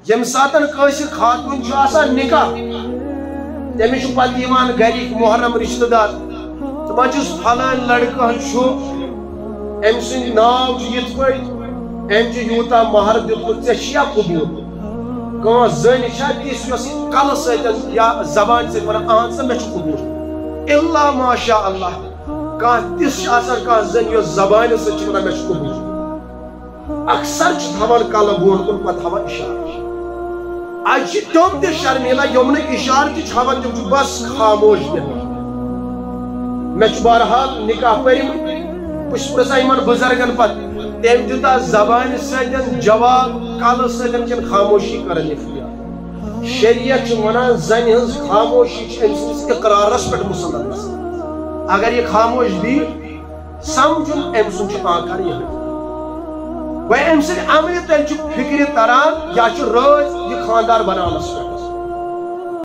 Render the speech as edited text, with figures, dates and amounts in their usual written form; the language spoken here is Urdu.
یم ساتن قاصر خاتون چھو آسان نکاح تمس پتہ یوان گرک محرم رشتہ دار دپان چھس پھلان لڑکہ چھو ام سند ناو یت پٲٹھۍ ام چھ یوٗتاہ مہر دیُتمُت ژےٚ چھیا قبوٗل کانٛہہ زٔنۍ چھا تِژھ یۄس کلہٕ سۭتۍ یا زبانہِ سۭتۍ ونان اہن سا مےٚ چھُ قبوٗل الا ماشاء اللہ کانٛہہ تِژھ چھِ آسان کانٛہہ زٔنۍ یۄس زبانہِ سۭتۍ چھِ ونان مےٚ چھُ قبوٗل اکثر چھِ تھاوان کلہٕ بۄن کُن پتہٕ ہاوان اِشارٕ آج چھِ تِم تہِ شرمیلا یِم نہٕ اِشارٕ تہِ چھِ ہاوان تِم چھِ بس خاموش بیٚہوان مےٚ چھُ بہرحال نکاح پٔرمٕتۍ بہٕ چھُس پرژھان یِمن بُزرگن پتہٕ تٔمۍ دیُتا زبانہِ سۭتۍ جواب کلہٕ سۭتۍ کِنہٕ خاموشی کران اختیار شریعت چھُ ونان زنہِ ہٕنٛز خاموشی چھِ أمۍ سٕنٛدِس اقرارس پٮ۪ٹھ مُسلط گژھان اگر یہِ خاموش بیٖٹھ سمجھُن أمۍ سُنٛد چھُ آنکار یِہوٚے وۄنۍ أمۍ سٕنٛدِ عملہِ تیٚلہِ چھُ فِکرِ تران یا چھُ رٲضۍ یہِ خانٛدار بناونس پٮ۪ٹھ